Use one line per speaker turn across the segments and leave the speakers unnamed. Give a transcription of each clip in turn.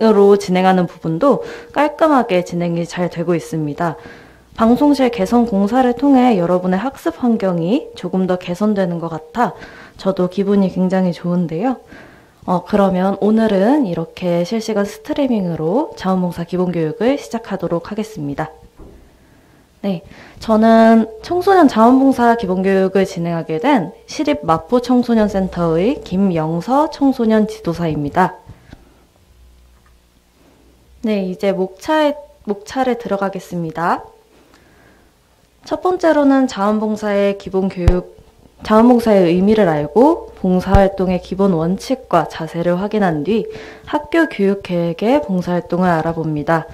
으로 진행하는 부분도 깔끔하게 진행이 잘 되고 있습니다. 방송실 개선 공사를 통해 여러분의 학습 환경이 조금 더 개선되는 것 같아 저도 기분이 굉장히 좋은데요. 그러면 오늘은 이렇게 실시간 스트리밍으로 자원봉사 기본교육을 시작하도록 하겠습니다. 네, 저는 청소년 자원봉사 기본교육을 진행하게 된 시립 마포청소년센터의 김영서 청소년 지도사입니다. 네, 이제 목차를 들어가겠습니다. 첫 번째로는 자원봉사의 의미를 알고 봉사활동의 기본 원칙과 자세를 확인한 뒤 학교 교육계획의 봉사활동을 알아봅니다.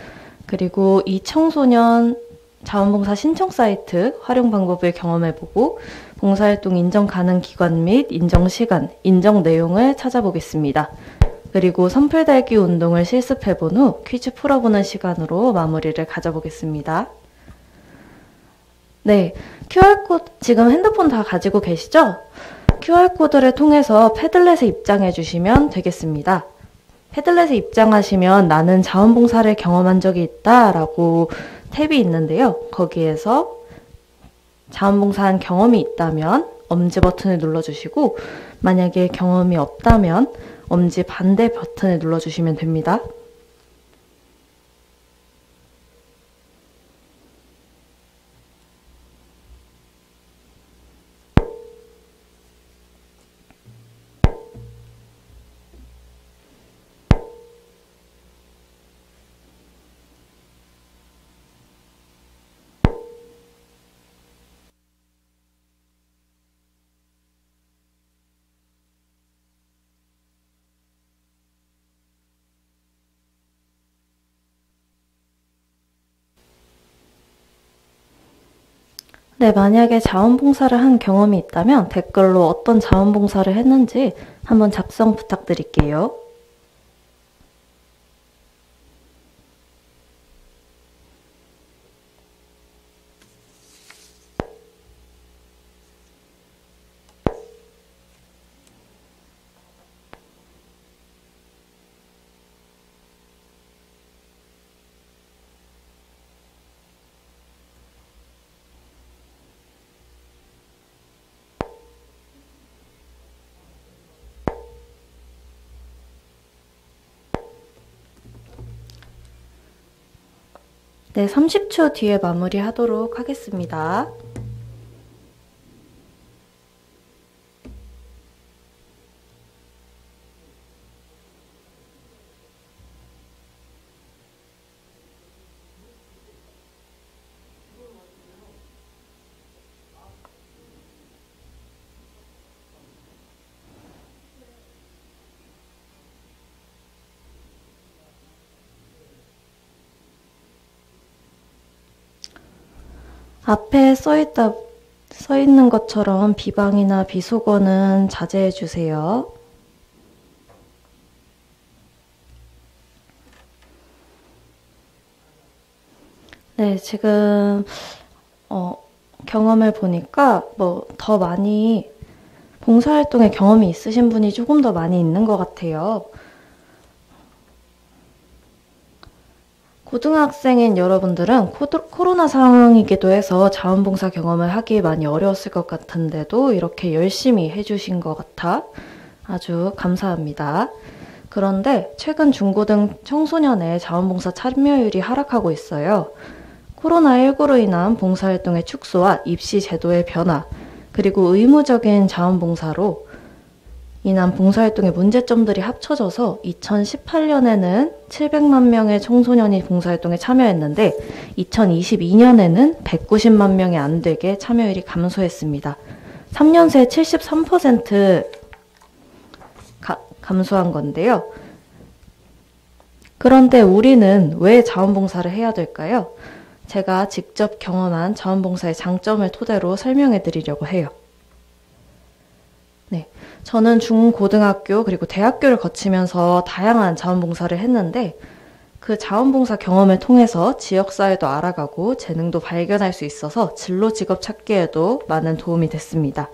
그리고 이 청소년 자원봉사 신청 사이트 활용 방법을 경험해보고 봉사활동 인정 가능 기관 및 인정 시간, 인정 내용을 찾아보겠습니다. 그리고 선풀 달기 운동을 실습해본 후 퀴즈 풀어보는 시간으로 마무리를 가져보겠습니다. 네, QR코드 지금 핸드폰 다 가지고 계시죠? QR코드를 통해서 패들렛에 입장해 주시면 되겠습니다. 패들렛에 입장하시면 나는 자원봉사를 경험한 적이 있다 라고 탭이 있는데요. 거기에서 자원봉사한 경험이 있다면 엄지 버튼을 눌러주시고 만약에 경험이 없다면 엄지 반대 버튼을 눌러주시면 됩니다. 네, 만약에 자원봉사를 한 경험이 있다면 댓글로 어떤 자원봉사를 했는지 한번 작성 부탁드릴게요. 네, 30초 뒤에 마무리하도록 하겠습니다. 앞에 써 있는 것처럼 비방이나 비속어는 자제해 주세요. 네, 지금 경험을 보니까 더 많이 봉사활동에 경험이 있으신 분이 조금 더 많이 있는 것 같아요. 고등학생인 여러분들은 코로나 상황이기도 해서 자원봉사 경험을 하기 많이 어려웠을 것 같은데도 이렇게 열심히 해주신 것 같아 아주 감사합니다. 그런데 최근 중고등 청소년의 자원봉사 참여율이 하락하고 있어요. 코로나19로 인한 봉사활동의 축소와 입시 제도의 변화, 그리고 의무적인 자원봉사로 인한 봉사활동의 문제점들이 합쳐져서 2018년에는 700만 명의 청소년이 봉사활동에 참여했는데 2022년에는 190만 명이 안 되게 참여율이 감소했습니다. 3년 새 73% 감소한 건데요. 그런데 우리는 왜 자원봉사를 해야 될까요? 제가 직접 경험한 자원봉사의 장점을 토대로 설명해 드리려고 해요. 네, 저는 중고등학교 그리고 대학교를 거치면서 다양한 자원봉사를 했는데 그 자원봉사 경험을 통해서 지역사회도 알아가고 재능도 발견할 수 있어서 진로 직업 찾기에도 많은 도움이 됐습니다.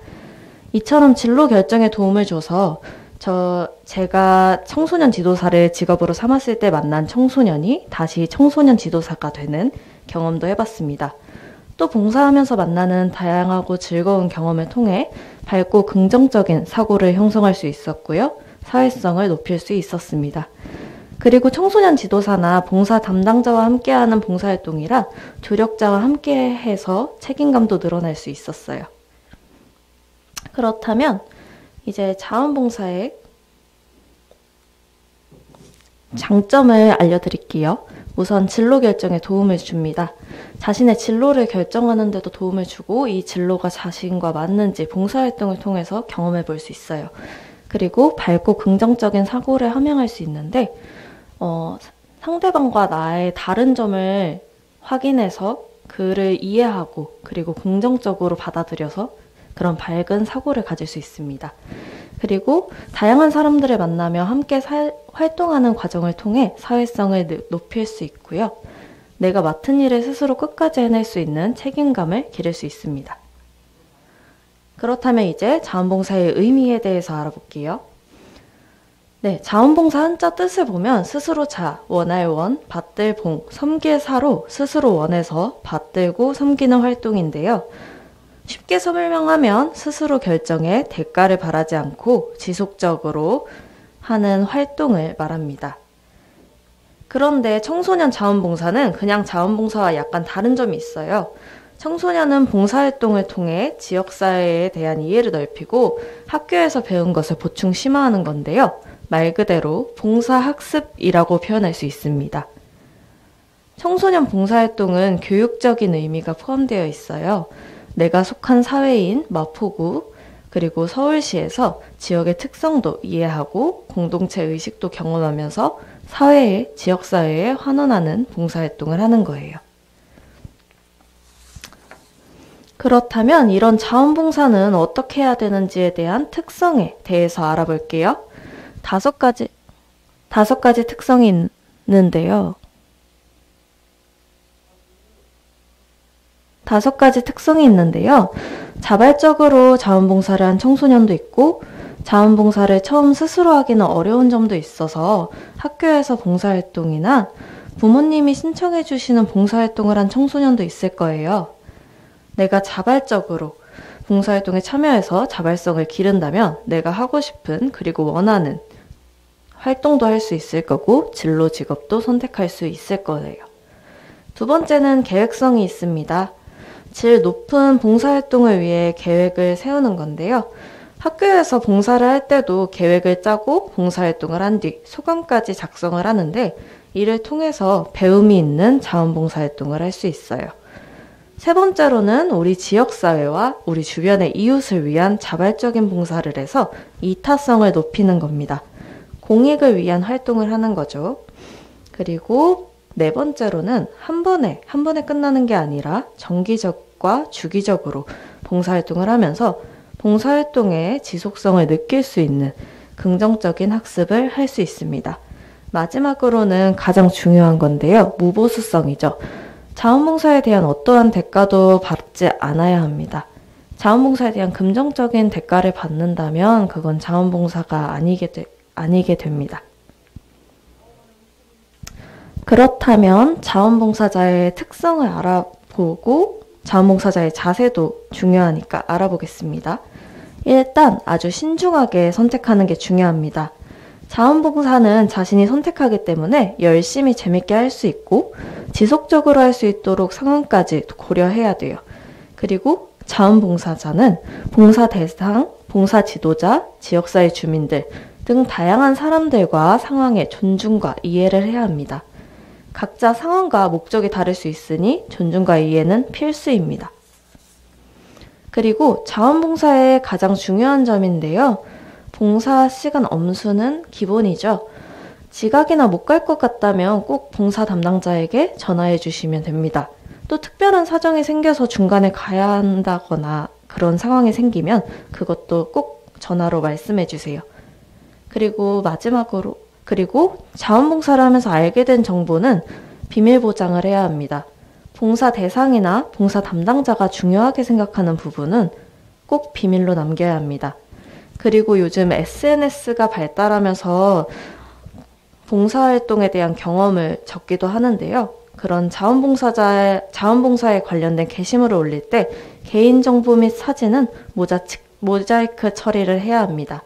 이처럼 진로 결정에 도움을 줘서 제가 청소년 지도사를 직업으로 삼았을 때 만난 청소년이 다시 청소년 지도사가 되는 경험도 해봤습니다. 또 봉사하면서 만나는 다양하고 즐거운 경험을 통해 밝고 긍정적인 사고를 형성할 수 있었고요. 사회성을 높일 수 있었습니다. 그리고 청소년 지도사나 봉사 담당자와 함께하는 봉사활동이라 조력자와 함께해서 책임감도 늘어날 수 있었어요. 그렇다면 이제 자원봉사의 장점을 알려드릴게요. 우선 진로 결정에 도움을 줍니다. 자신의 진로를 결정하는 데도 도움을 주고 이 진로가 자신과 맞는지 봉사활동을 통해서 경험해 볼 수 있어요. 그리고 밝고 긍정적인 사고를 함양할 수 있는데 상대방과 나의 다른 점을 확인해서 그를 이해하고 그리고 긍정적으로 받아들여서 그런 밝은 사고를 가질 수 있습니다. 그리고 다양한 사람들을 만나며 함께 활동하는 과정을 통해 사회성을 높일 수 있고요. 내가 맡은 일을 스스로 끝까지 해낼 수 있는 책임감을 기를 수 있습니다. 그렇다면 이제 자원봉사의 의미에 대해서 알아볼게요. 네, 자원봉사 한자 뜻을 보면 스스로 자, 원할 원, 받들 봉, 섬길 사로 스스로 원해서 받들고 섬기는 활동인데요. 쉽게 설명하면 스스로 결정해 대가를 바라지 않고 지속적으로 하는 활동을 말합니다. 그런데 청소년 자원봉사는 그냥 자원봉사와 약간 다른 점이 있어요. 청소년은 봉사활동을 통해 지역사회에 대한 이해를 넓히고 학교에서 배운 것을 보충 심화하는 건데요. 말 그대로 봉사학습이라고 표현할 수 있습니다. 청소년 봉사활동은 교육적인 의미가 포함되어 있어요. 내가 속한 사회인 마포구 그리고 서울시에서 지역의 특성도 이해하고 공동체 의식도 경험하면서 사회에 지역사회에 환원하는 봉사활동을 하는 거예요. 그렇다면 이런 자원봉사는 어떻게 해야 되는지에 대한 특성에 대해서 알아볼게요. 다섯 가지 특성이 있는데요. 5가지 특성이 있는데요. 자발적으로 자원봉사를 한 청소년도 있고 자원봉사를 처음 스스로 하기는 어려운 점도 있어서 학교에서 봉사활동이나 부모님이 신청해 주시는 봉사활동을 한 청소년도 있을 거예요. 내가 자발적으로 봉사활동에 참여해서 자발성을 기른다면 내가 하고 싶은 그리고 원하는 활동도 할 수 있을 거고 진로 직업도 선택할 수 있을 거예요. 두 번째는 계획성이 있습니다. 질 높은 봉사활동을 위해 계획을 세우는 건데요. 학교에서 봉사를 할 때도 계획을 짜고 봉사활동을 한 뒤 소감까지 작성을 하는데 이를 통해서 배움이 있는 자원봉사활동을 할 수 있어요. 세 번째로는 우리 지역사회와 우리 주변의 이웃을 위한 자발적인 봉사를 해서 이타성을 높이는 겁니다. 공익을 위한 활동을 하는 거죠. 그리고 네 번째로는 한 번에 끝나는 게 아니라 정기적과 주기적으로 봉사활동을 하면서 봉사활동의 지속성을 느낄 수 있는 긍정적인 학습을 할 수 있습니다. 마지막으로는 가장 중요한 건데요. 무보수성이죠. 자원봉사에 대한 어떠한 대가도 받지 않아야 합니다. 자원봉사에 대한 긍정적인 대가를 받는다면 그건 자원봉사가 아니게 됩니다. 그렇다면 자원봉사자의 특성을 알아보고 자원봉사자의 자세도 중요하니까 알아보겠습니다. 일단 아주 신중하게 선택하는 게 중요합니다. 자원봉사는 자신이 선택하기 때문에 열심히 재밌게 할 수 있고 지속적으로 할 수 있도록 상황까지 고려해야 돼요. 그리고 자원봉사자는 봉사 대상, 봉사 지도자, 지역사회 주민들 등 다양한 사람들과 상황에 존중과 이해를 해야 합니다. 각자 상황과 목적이 다를 수 있으니 존중과 이해는 필수입니다. 그리고 자원봉사의 가장 중요한 점인데요. 봉사 시간 엄수는 기본이죠. 지각이나 못 갈 것 같다면 꼭 봉사 담당자에게 전화해 주시면 됩니다. 또 특별한 사정이 생겨서 중간에 가야 한다거나 그런 상황이 생기면 그것도 꼭 전화로 말씀해 주세요. 그리고 마지막으로 자원봉사를 하면서 알게 된 정보는 비밀 보장을 해야 합니다. 봉사 대상이나 봉사 담당자가 중요하게 생각하는 부분은 꼭 비밀로 남겨야 합니다. 그리고 요즘 SNS가 발달하면서 봉사활동에 대한 경험을 적기도 하는데요. 그런 자원봉사에 관련된 게시물을 올릴 때 개인정보 및 사진은 모자이크 처리를 해야 합니다.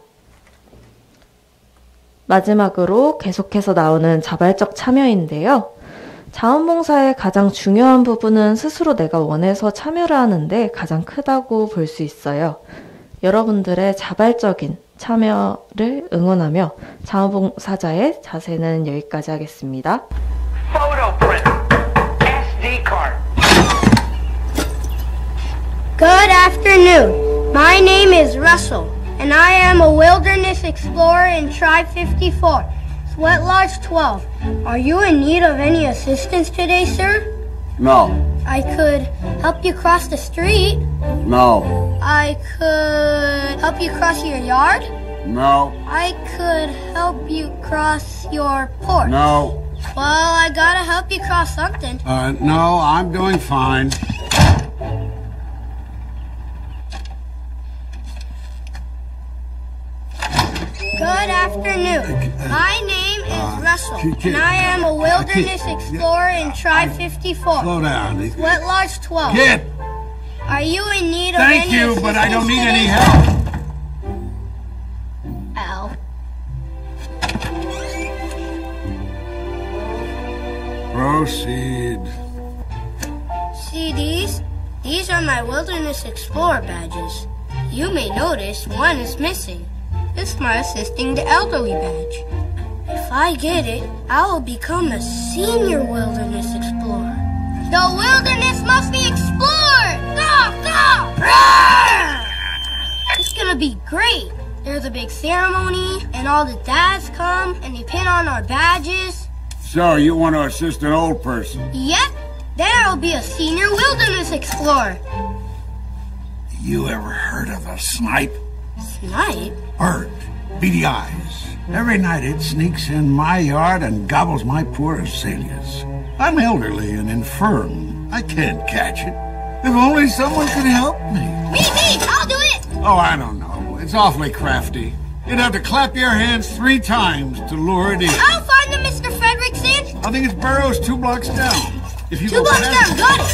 마지막으로 계속해서 나오는 자발적 참여인데요. 자원봉사의 가장 중요한 부분은 스스로 내가 원해서 참여를 하는데 가장 크다고 볼 수 있어요. 여러분들의 자발적인 참여를 응원하며 자원봉사자의 자세는 여기까지 하겠습니다.
Photo print. SD card.
Good afternoon. My name is Russell, and I am a wilderness explorer in Tribe 54, Sweat Lodge 12. Are you in need of any assistance today, sir?
No.
I could help you cross the street.
No.
I could help you cross your yard.
No.
I could help you cross your porch.
No.
Well, I gotta help you cross something.
No, I'm doing fine.
Good afternoon. My name is Russell, and I am a wilderness explorer in Tribe 54.
Slow down.
Sweat Lodge 12.
Kid,
Are you in need of
thank
any
you, but I don't need any
assistance
help.
today? Ow.
Proceed.
See these? These are my Wilderness Explorer badges. You may notice one is missing. It's my Assisting the Elderly badge. If I get it, I will become a Senior Wilderness Explorer. The wilderness must be explored! Go, go! Roar! It's gonna be great. There's a big ceremony, and all the dads come, and they pin on our badges.
So, you want to assist an old person?
Yep, then I'll be a Senior Wilderness Explorer.
You ever heard of a snipe?
Snipe?
Bird. Beady eyes. Every night it sneaks in my yard and gobbles my poor azaleas. I'm elderly and infirm. I can't catch it. If only someone could help me.
Me, I'll do it!
Oh, I don't know. It's awfully crafty. You'd have to clap your hands 3 times to lure it in.
I'll find them, Mr. Fredrickson!
I think its burrow's 2 blocks down. If you
2
go
blocks
past-
down, got it!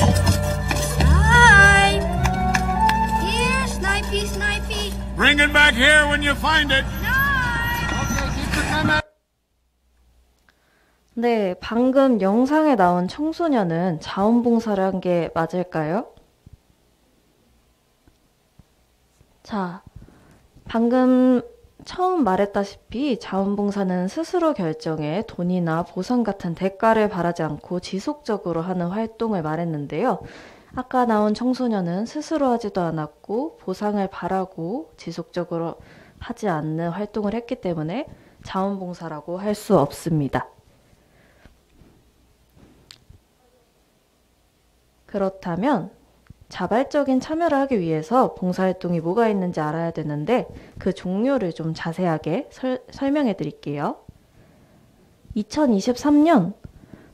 Snipe! Here, Snipey, Snipey.
Bring it back here when you find it.
Snipe!
Okay, keep the camera.
네, 방금 영상에 나온 청소년은 자원봉사를 한 게 맞을까요? 자, 방금 처음 말했다시피 자원봉사는 스스로 결정해 돈이나 보상 같은 대가를 바라지 않고 지속적으로 하는 활동을 말했는데요. 아까 나온 청소년은 스스로 하지도 않았고 보상을 바라고 지속적으로 하지 않는 활동을 했기 때문에 자원봉사라고 할 수 없습니다. 그렇다면 자발적인 참여를 하기 위해서 봉사활동이 뭐가 있는지 알아야 되는데 그 종류를 좀 자세하게 설명해 드릴게요. 2023년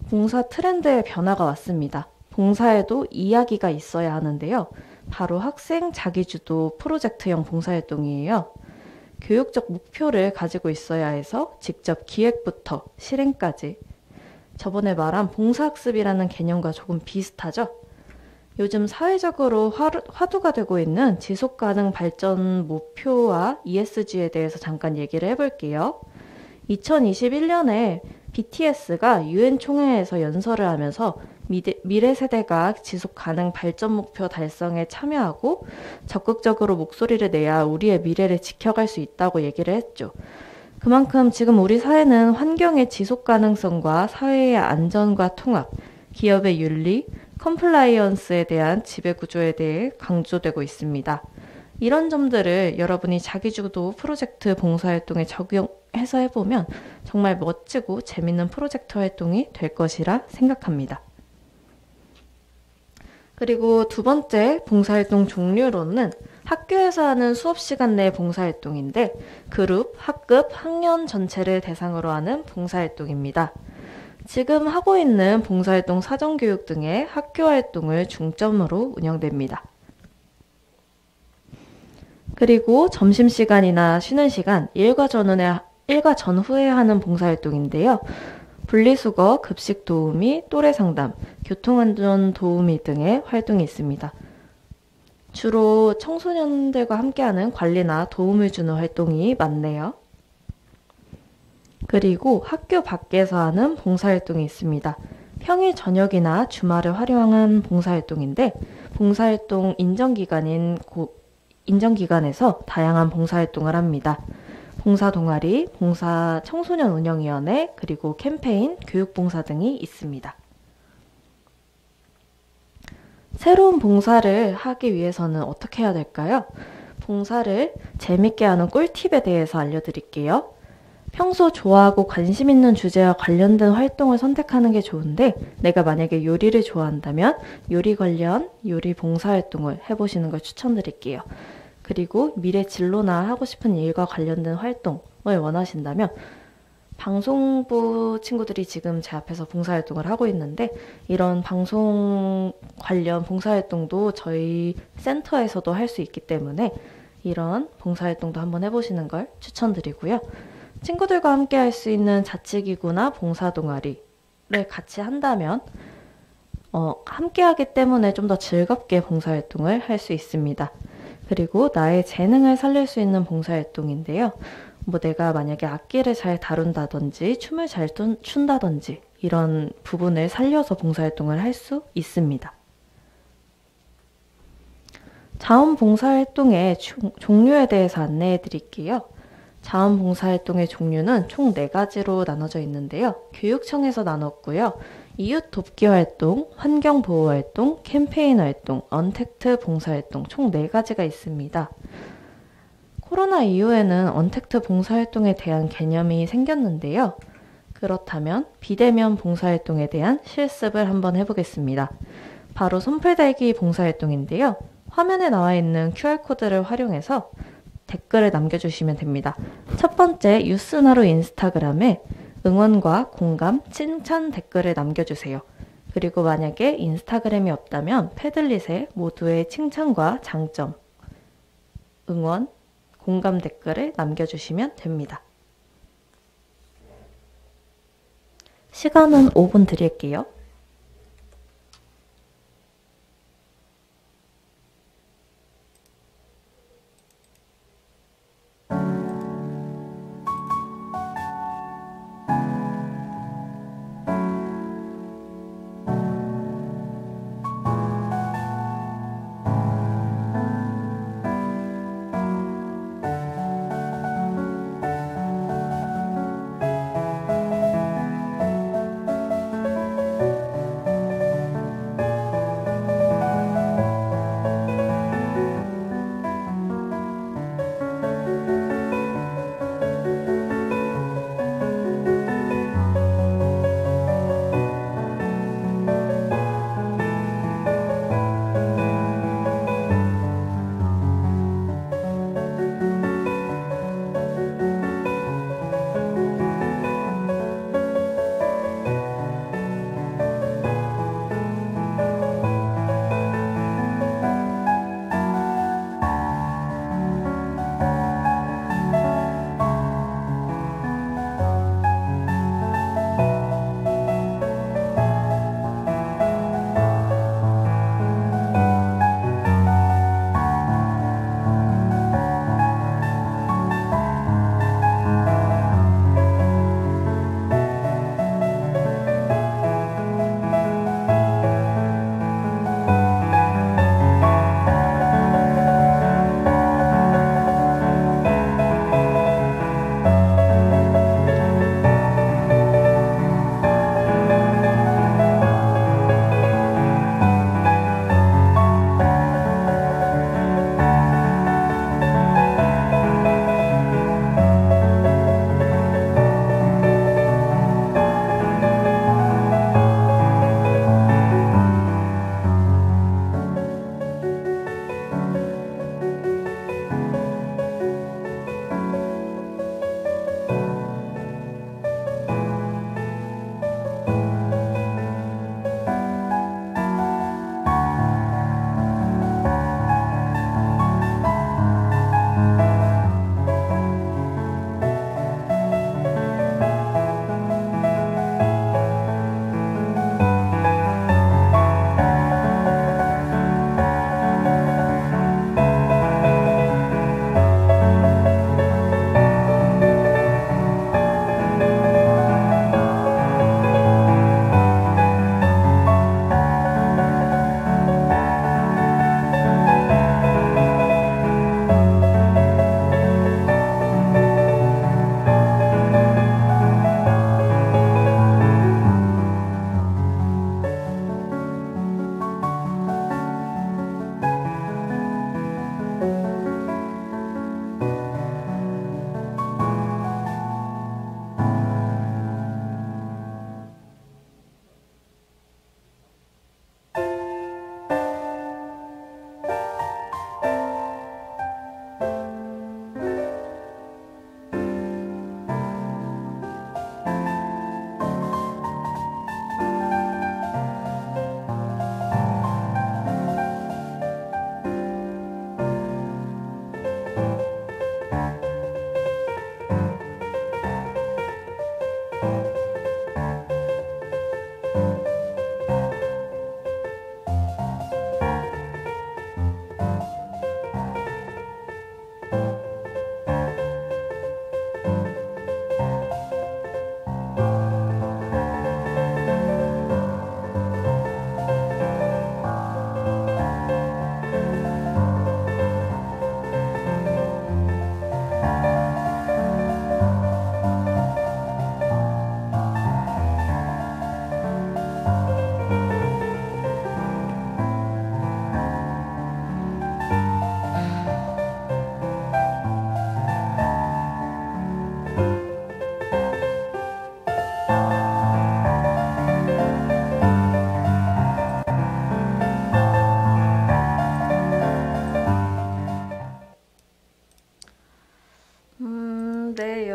봉사 트렌드의 변화가 왔습니다. 봉사에도 이야기가 있어야 하는데요. 바로 학생 자기주도 프로젝트형 봉사활동이에요. 교육적 목표를 가지고 있어야 해서 직접 기획부터 실행까지. 저번에 말한 봉사학습이라는 개념과 조금 비슷하죠? 요즘 사회적으로 화두가 되고 있는 지속가능 발전 목표와 ESG에 대해서 잠깐 얘기를 해볼게요. 2021년에 BTS가 UN 총회에서 연설을 하면서 미래 세대가 지속가능 발전 목표 달성에 참여하고 적극적으로 목소리를 내야 우리의 미래를 지켜갈 수 있다고 얘기를 했죠. 그만큼 지금 우리 사회는 환경의 지속 가능성과 사회의 안전과 통합, 기업의 윤리, 컴플라이언스에 대한 지배구조에 대해 강조되고 있습니다. 이런 점들을 여러분이 자기주도 프로젝트 봉사활동에 적용해서 해보면 정말 멋지고 재밌는 프로젝트 활동이 될 것이라 생각합니다. 그리고 두 번째 봉사활동 종류로는 학교에서 하는 수업 시간 내 봉사활동인데 그룹, 학급, 학년 전체를 대상으로 하는 봉사활동입니다. 지금 하고 있는 봉사활동 사전교육 등의 학교 활동을 중점으로 운영됩니다. 그리고 점심시간이나 쉬는 시간, 일과 전후에 하는 봉사활동인데요. 분리수거, 급식 도우미, 또래 상담, 교통안전 도우미 등의 활동이 있습니다. 주로 청소년들과 함께하는 관리나 도움을 주는 활동이 많네요. 그리고 학교 밖에서 하는 봉사활동이 있습니다. 평일 저녁이나 주말을 활용한 봉사활동인데 봉사활동 인정기관에서 다양한 봉사활동을 합니다. 봉사 동아리, 봉사 청소년 운영위원회, 그리고 캠페인, 교육봉사 등이 있습니다. 새로운 봉사를 하기 위해서는 어떻게 해야 될까요? 봉사를 재밌게 하는 꿀팁에 대해서 알려드릴게요. 평소 좋아하고 관심 있는 주제와 관련된 활동을 선택하는 게 좋은데 내가 만약에 요리를 좋아한다면 요리 관련 요리 봉사활동을 해보시는 걸 추천드릴게요. 그리고 미래 진로나 하고 싶은 일과 관련된 활동을 원하신다면 방송부 친구들이 지금 제 앞에서 봉사활동을 하고 있는데 이런 방송 관련 봉사활동도 저희 센터에서도 할 수 있기 때문에 이런 봉사활동도 한번 해보시는 걸 추천드리고요. 친구들과 함께 할 수 있는 자치기구나 봉사동아리를 같이 한다면 함께 하기 때문에 좀 더 즐겁게 봉사활동을 할 수 있습니다. 그리고 나의 재능을 살릴 수 있는 봉사활동인데요. 내가 만약에 악기를 잘 다룬다든지 춤을 잘 춘다든지 이런 부분을 살려서 봉사활동을 할 수 있습니다. 자원봉사활동의 종류에 대해서 안내해 드릴게요. 자원봉사활동의 종류는 총 4가지로 나눠져 있는데요. 교육청에서 나눴고요. 이웃 돕기 활동, 환경보호 활동, 캠페인 활동, 언택트 봉사활동 총 4가지가 있습니다. 코로나 이후에는 언택트 봉사활동에 대한 개념이 생겼는데요. 그렇다면 비대면 봉사활동에 대한 실습을 한번 해보겠습니다. 바로 손풀달기 봉사활동인데요. 화면에 나와 있는 QR코드를 활용해서 댓글을 남겨주시면 됩니다. 첫 번째 유스나루 인스타그램에 응원과 공감, 칭찬 댓글을 남겨주세요. 그리고 만약에 인스타그램이 없다면 패들릿에 모두의 칭찬과 장점, 응원, 공감 댓글을 남겨주시면 됩니다. 시간은 5분 드릴게요.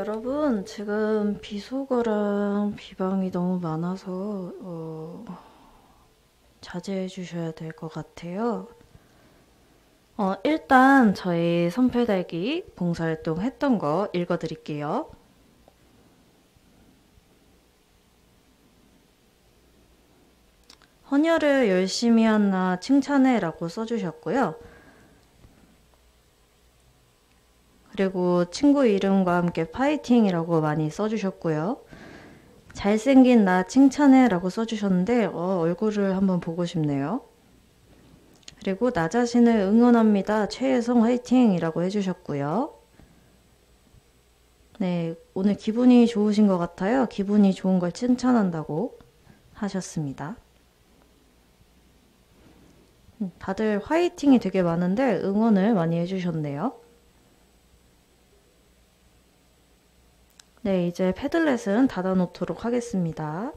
여러분, 지금 비속어랑 비방이 너무 많아서 자제해 주셔야 될 것 같아요. 일단 저희 선풀달기 봉사활동 했던 거 읽어드릴게요. 헌혈을 열심히 한 나 칭찬해 라고 써주셨고요. 그리고 친구 이름과 함께 파이팅이라고 많이 써주셨고요. 잘생긴 나 칭찬해 라고 써주셨는데 얼굴을 한번 보고 싶네요. 그리고 나 자신을 응원합니다. 최혜성 화이팅 이라고 해주셨고요. 네, 오늘 기분이 좋으신 것 같아요. 기분이 좋은 걸 칭찬한다고 하셨습니다. 다들 화이팅이 되게 많은데 응원을 많이 해주셨네요. 네, 이제 패들렛은 닫아놓도록 하겠습니다.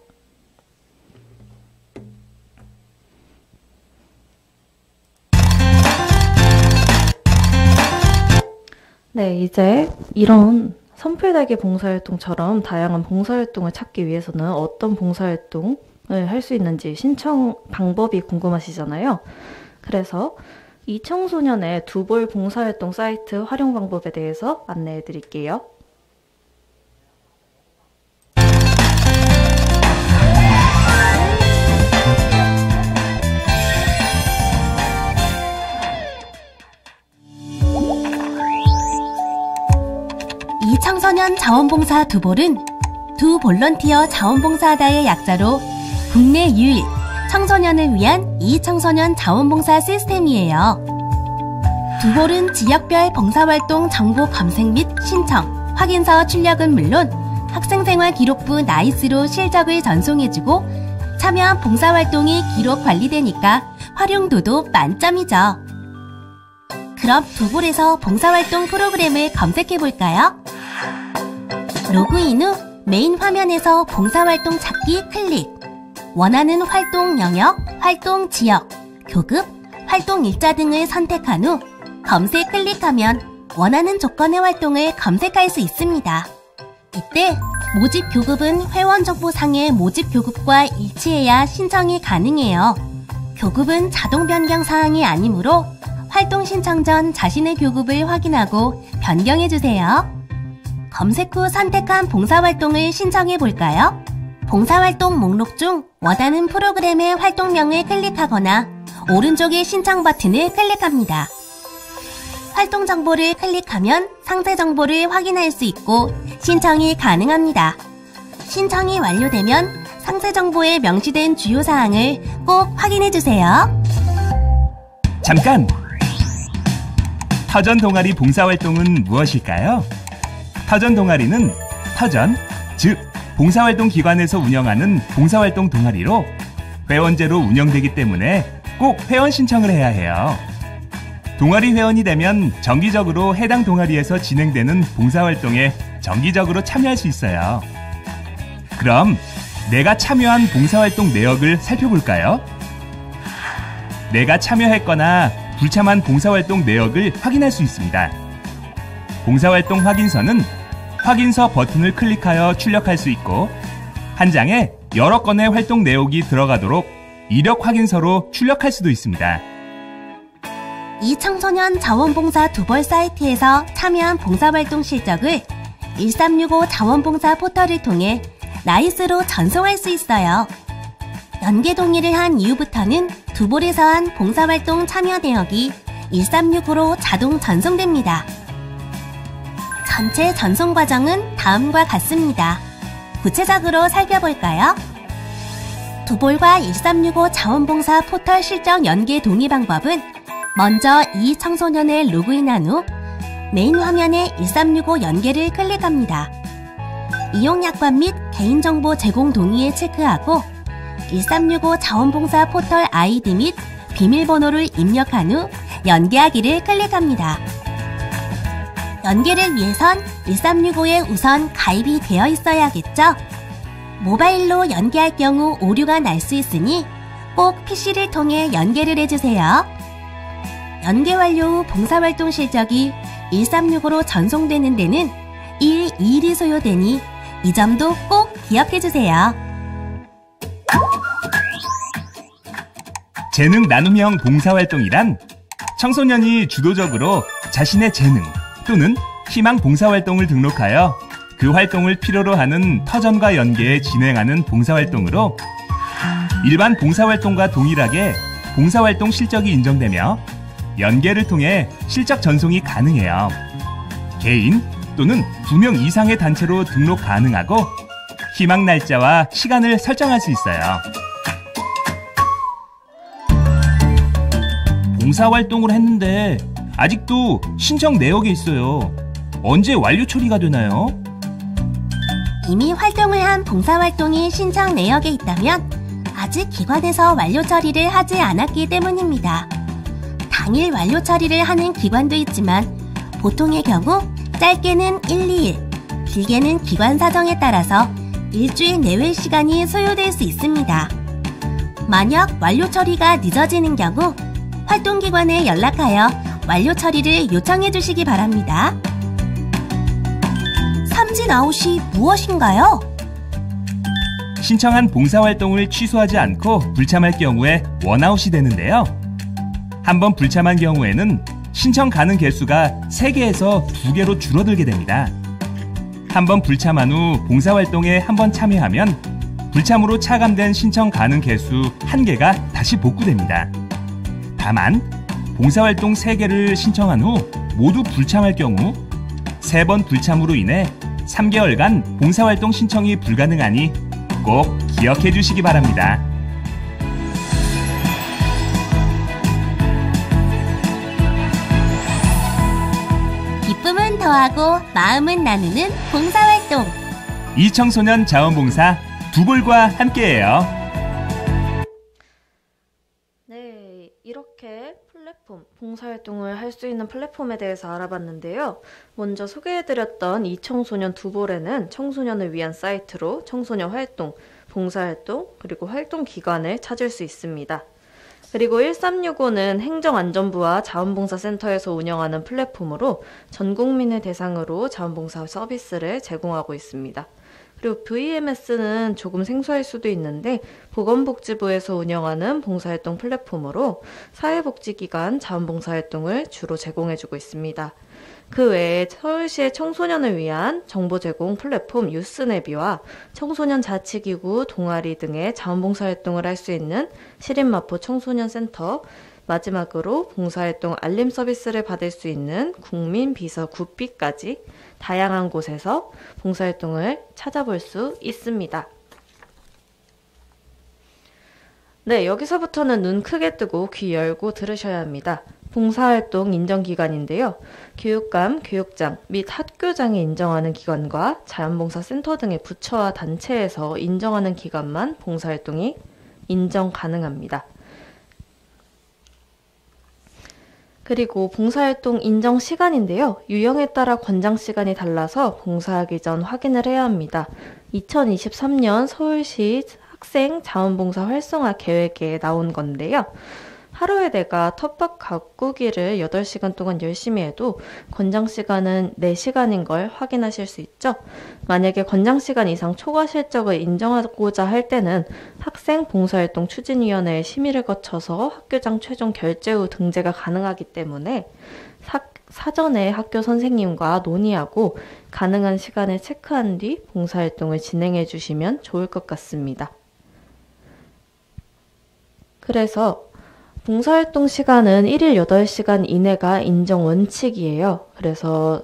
네, 이제 이런 선풀달기 봉사활동처럼 다양한 봉사활동을 찾기 위해서는 어떤 봉사활동을 할 수 있는지 신청 방법이 궁금하시잖아요. 그래서 이 청소년의 두볼 봉사활동 사이트 활용 방법에 대해서 안내해 드릴게요.
이 청소년 자원봉사 두볼은 두 볼런티어 자원봉사하다의 약자로 국내 유일 청소년을 위한 이 청소년 자원봉사 시스템이에요. 두볼은 지역별 봉사활동 정보 검색 및 신청, 확인서 출력은 물론 학생생활 기록부 나이스로 실적을 전송해주고 참여한 봉사활동이 기록 관리되니까 활용도도 만점이죠. 그럼 두볼에서 봉사활동 프로그램을 검색해볼까요? 로그인 후 메인 화면에서 봉사활동 찾기 클릭, 원하는 활동 영역, 활동 지역, 교급, 활동 일자 등을 선택한 후 검색 클릭하면 원하는 조건의 활동을 검색할 수 있습니다. 이때 모집 교급은 회원 정보상의 모집 교급과 일치해야 신청이 가능해요. 교급은 자동 변경 사항이 아니므로 활동 신청 전 자신의 교급을 확인하고 변경해주세요. 검색 후 선택한 봉사활동을 신청해 볼까요? 봉사활동 목록 중 원하는 프로그램의 활동명을 클릭하거나 오른쪽의 신청 버튼을 클릭합니다. 활동 정보를 클릭하면 상세 정보를 확인할 수 있고 신청이 가능합니다. 신청이 완료되면 상세 정보에 명시된 주요 사항을 꼭 확인해 주세요.
잠깐! 터전 동아리 봉사활동은 무엇일까요? 터전 동아리는 터전, 즉 봉사활동 기관에서 운영하는 봉사활동 동아리로 회원제로 운영되기 때문에 꼭 회원 신청을 해야 해요. 동아리 회원이 되면 정기적으로 해당 동아리에서 진행되는 봉사활동에 정기적으로 참여할 수 있어요. 그럼 내가 참여한 봉사활동 내역을 살펴볼까요? 내가 참여했거나 불참한 봉사활동 내역을 확인할 수 있습니다. 봉사활동 확인서는 확인서 버튼을 클릭하여 출력할 수 있고 한 장에 여러 건의 활동 내역이 들어가도록 이력 확인서로 출력할 수도 있습니다.
이 청소년 자원봉사 두볼 사이트에서 참여한 봉사활동 실적을 1365 자원봉사 포털을 통해 나이스로 전송할 수 있어요. 연계 동의를 한 이후부터는 두볼에서 한 봉사활동 참여 내역이 1365로 자동 전송됩니다. 전체 전송 과정은 다음과 같습니다. 구체적으로 살펴볼까요? 두볼과 1365 자원봉사 포털 실적 연계 동의 방법은 먼저 이 청소년을 로그인한 후 메인 화면에 1365 연계를 클릭합니다. 이용 약관 및 개인정보 제공 동의에 체크하고 1365 자원봉사 포털 아이디 및 비밀번호를 입력한 후 연계하기를 클릭합니다. 연계를 위해선 1365에 우선 가입이 되어 있어야겠죠? 모바일로 연계할 경우 오류가 날 수 있으니 꼭 PC를 통해 연계를 해주세요. 연계 완료 후 봉사활동 실적이 1365로 전송되는 데는 1, 2일이 소요되니 이 점도 꼭 기억해주세요.
재능 나눔형 봉사활동이란 청소년이 주도적으로 자신의 재능 또는 희망 봉사활동을 등록하여 그 활동을 필요로 하는 터전과 연계해 진행하는 봉사활동으로 일반 봉사활동과 동일하게 봉사활동 실적이 인정되며 연계를 통해 실적 전송이 가능해요. 개인 또는 2명 이상의 단체로 등록 가능하고 희망 날짜와 시간을 설정할 수 있어요. 봉사활동을 했는데 아직도 신청 내역에 있어요. 언제 완료 처리가 되나요?
이미 활동을 한 봉사활동이 신청 내역에 있다면 아직 기관에서 완료 처리를 하지 않았기 때문입니다. 당일 완료 처리를 하는 기관도 있지만 보통의 경우 짧게는 1, 2일, 길게는 기관 사정에 따라서 일주일 내외 시간이 소요될 수 있습니다. 만약 완료 처리가 늦어지는 경우 활동기관에 연락하여 완료 처리를 요청해 주시기 바랍니다. 삼진아웃이 무엇인가요?
신청한 봉사활동을 취소하지 않고 불참할 경우에 원아웃이 되는데요. 한번 불참한 경우에는 신청 가능 개수가 3개에서 2개로 줄어들게 됩니다. 한번 불참한 후 봉사활동에 한번 참여하면 불참으로 차감된 신청 가능 개수 1개가 다시 복구됩니다. 다만 봉사활동 3개를 신청한 후 모두 불참할 경우 3번 불참으로 인해 3개월간 봉사활동 신청이 불가능하니 꼭 기억해 주시기 바랍니다.
기쁨은 더하고 마음은 나누는 봉사활동.
이청소년 자원봉사 두볼과 함께해요.
네, 이렇게 플랫폼, 봉사활동을 할 수 있는 플랫폼에 대해서 알아봤는데요. 먼저 소개해드렸던 이청소년 두볼에는 청소년을 위한 사이트로 청소년 활동, 봉사활동, 그리고 활동기관을 찾을 수 있습니다. 그리고 1365는 행정안전부와 자원봉사센터에서 운영하는 플랫폼으로 전 국민을 대상으로 자원봉사 서비스를 제공하고 있습니다. 그리고 VMS는 조금 생소할 수도 있는데 보건복지부에서 운영하는 봉사활동 플랫폼으로 사회복지기관 자원봉사활동을 주로 제공해주고 있습니다. 그 외에 서울시의 청소년을 위한 정보 제공 플랫폼 유스네비와 청소년 자치기구, 동아리 등의 자원봉사활동을 할 수 있는 시립마포 청소년센터, 마지막으로 봉사활동 알림 서비스를 받을 수 있는 국민비서 구비까지 다양한 곳에서 봉사활동을 찾아볼 수 있습니다. 네, 여기서부터는 눈 크게 뜨고 귀 열고 들으셔야 합니다. 봉사활동 인정기관인데요. 교육감, 교육장 및 학교장이 인정하는 기관과 자원봉사센터 등의 부처와 단체에서 인정하는 기관만 봉사활동이 인정 가능합니다. 그리고 봉사활동 인정 시간인데요. 유형에 따라 권장 시간이 달라서 봉사하기 전 확인을 해야 합니다. 2023년 서울시 학생 자원봉사 활성화 계획에 나온 건데요. 하루에 내가 텃밭 가꾸기를 8시간 동안 열심히 해도 권장 시간은 4시간인 걸 확인하실 수 있죠. 만약에 권장 시간 이상 초과 실적을 인정하고자 할 때는 학생 봉사활동 추진위원회의 심의를 거쳐서 학교장 최종 결재 후 등재가 가능하기 때문에 사전에 학교 선생님과 논의하고 가능한 시간을 체크한 뒤 봉사활동을 진행해 주시면 좋을 것 같습니다. 그래서 봉사활동 시간은 1일 8시간 이내가 인정 원칙이에요. 그래서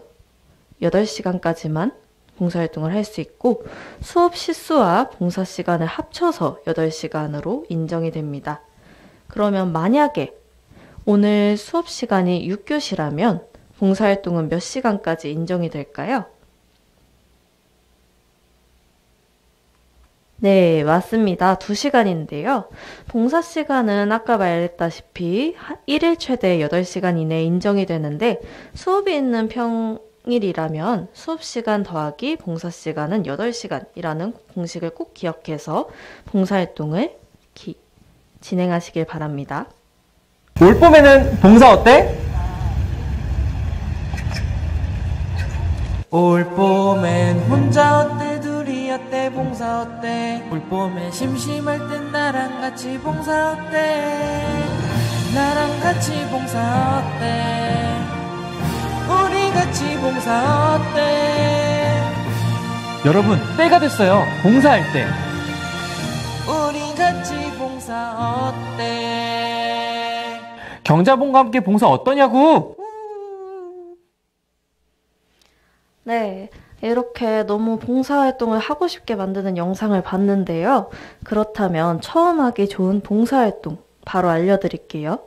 8시간까지만 봉사활동을 할 수 있고 수업 시수와 봉사 시간을 합쳐서 8시간으로 인정이 됩니다. 그러면 만약에 오늘 수업 시간이 6교시라면 봉사활동은 몇 시간까지 인정이 될까요? 네, 맞습니다. 2시간인데요. 봉사 시간은 아까 말했다시피 1일 최대 8시간 이내에 인정이 되는데 수업이 있는 평일이라면 수업 시간 더하기 봉사 시간은 8시간이라는 공식을 꼭 기억해서 봉사활동을 진행하시길 바랍니다.
올 봄에는 봉사 어때? 올 봄엔 혼자 어때 둘이 어때 봉사 어때 올 봄에 심심할 땐 나랑 같이 봉사 어때 나랑 같이 봉사 어때 우리 같이 봉사 어때 여러분 때가 됐어요. 봉사할 때 우리 같이 봉사 어때 경자봉과 함께 봉사 어떠냐고.
네, 이렇게 너무 봉사활동을 하고 싶게 만드는 영상을 봤는데요. 그렇다면 처음 하기 좋은 봉사활동 바로 알려드릴게요.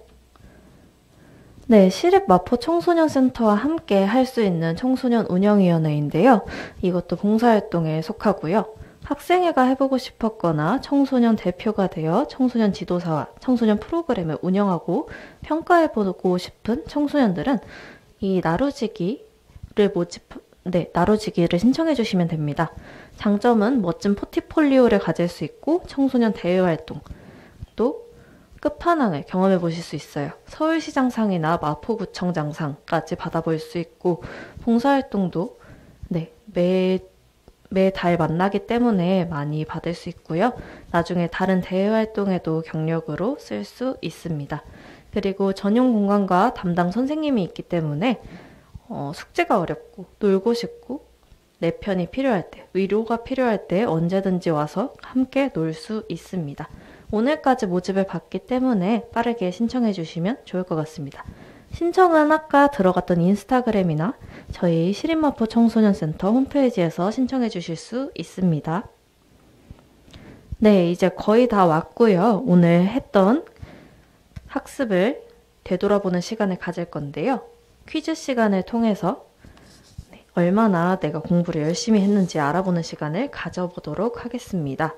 네, 시립마포 청소년센터와 함께 할 수 있는 청소년 운영위원회인데요. 이것도 봉사활동에 속하고요. 학생회가 해보고 싶었거나 청소년 대표가 되어 청소년 지도사와 청소년 프로그램을 운영하고 평가해보고 싶은 청소년들은 이 나루지기를 신청해 주시면 됩니다. 장점은 멋진 포트폴리오를 가질 수 있고 청소년 대외활동, 또 끝판왕을 경험해 보실 수 있어요. 서울시장상이나 마포구청장상까지 받아볼 수 있고 봉사활동도 매달 만나기 때문에 많이 받을 수 있고요. 나중에 다른 대외활동에도 경력으로 쓸 수 있습니다. 그리고 전용 공간과 담당 선생님이 있기 때문에 숙제가 어렵고 놀고 싶고 내 편이 필요할 때, 위로가 필요할 때 언제든지 와서 함께 놀 수 있습니다. 오늘까지 모집을 받기 때문에 빠르게 신청해 주시면 좋을 것 같습니다. 신청은 아까 들어갔던 인스타그램이나 저희 시립마포 청소년센터 홈페이지에서 신청해 주실 수 있습니다. 네, 이제 거의 다 왔고요. 오늘 했던 학습을 되돌아보는 시간을 가질 건데요. 퀴즈 시간을 통해서 얼마나 내가 공부를 열심히 했는지 알아보는 시간을 가져보도록 하겠습니다.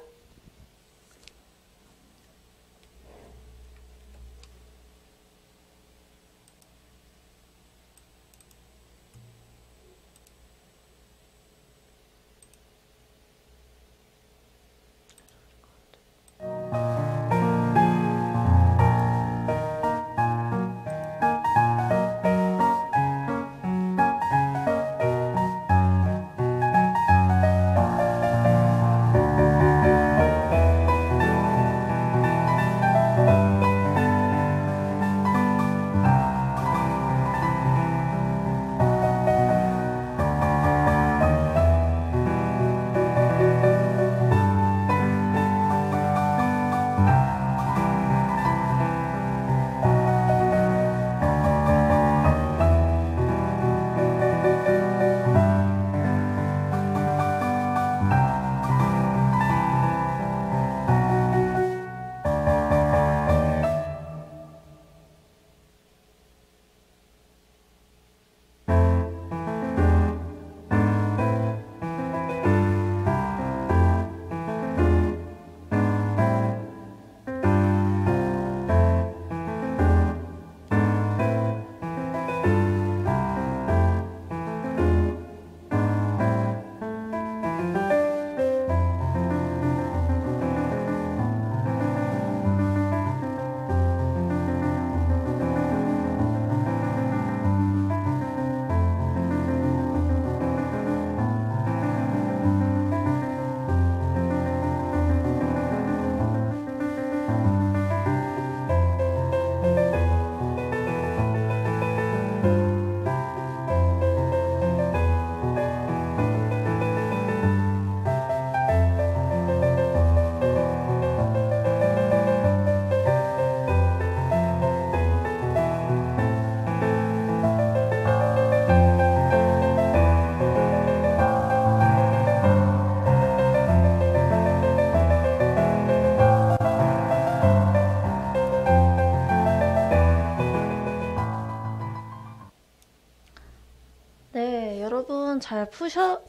잘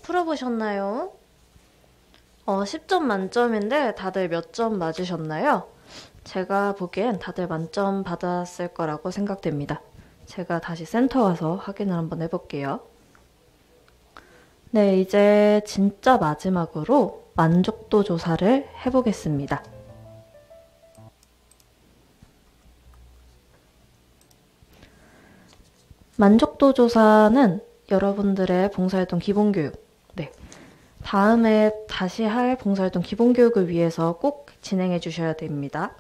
풀어보셨나요? 10점 만점인데 다들 몇 점 맞으셨나요? 제가 보기엔 다들 만점 받았을 거라고 생각됩니다. 제가 다시 센터 와서 확인을 한번 해볼게요. 네, 이제 진짜 마지막으로 만족도 조사를 해보겠습니다. 만족도 조사는 여러분들의 봉사활동 기본교육. 네. 다음에 다시 할 봉사활동 기본교육을 위해서 꼭 진행해 주셔야 됩니다.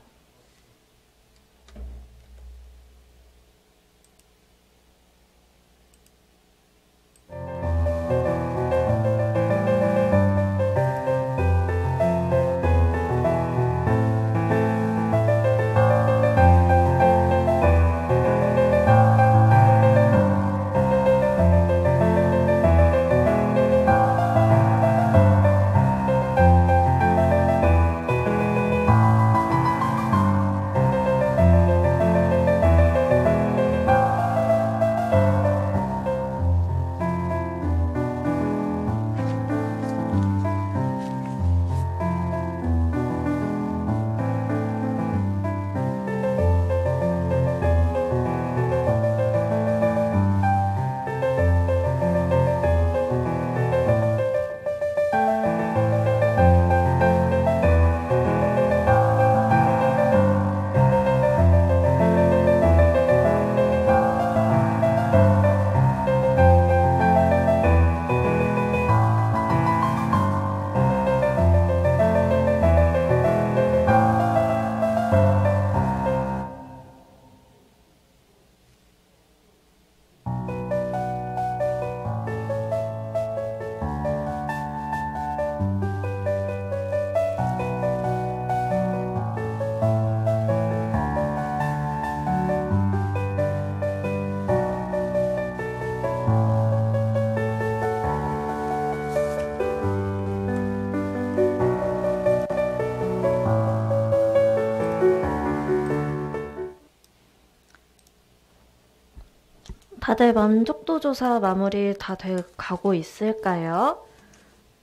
다들 만족도 조사 마무리 다 돼 가고 있을까요?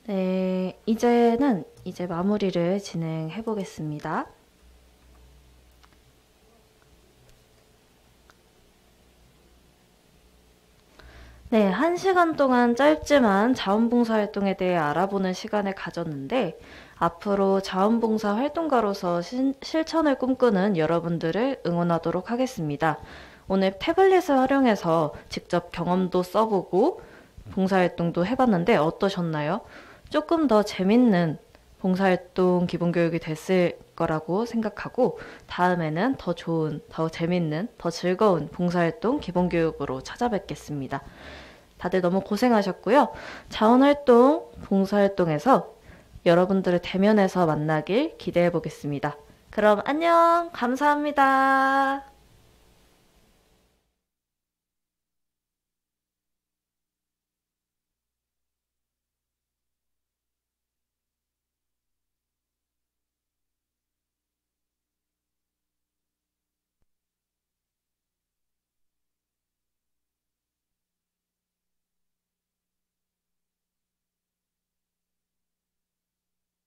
네, 이제 마무리를 진행해 보겠습니다. 네, 1시간 동안 짧지만 자원봉사 활동에 대해 알아보는 시간을 가졌는데 앞으로 자원봉사 활동가로서 실천을 꿈꾸는 여러분들을 응원하도록 하겠습니다. 오늘 태블릿을 활용해서 직접 경험도 써보고 봉사활동도 해봤는데 어떠셨나요? 조금 더 재밌는 봉사활동 기본교육이 됐을 거라고 생각하고 다음에는 더 좋은, 더 재밌는, 더 즐거운 봉사활동 기본교육으로 찾아뵙겠습니다. 다들 너무 고생하셨고요. 자원활동, 봉사활동에서 여러분들을 대면해서 만나길 기대해 보겠습니다. 그럼 안녕! 감사합니다.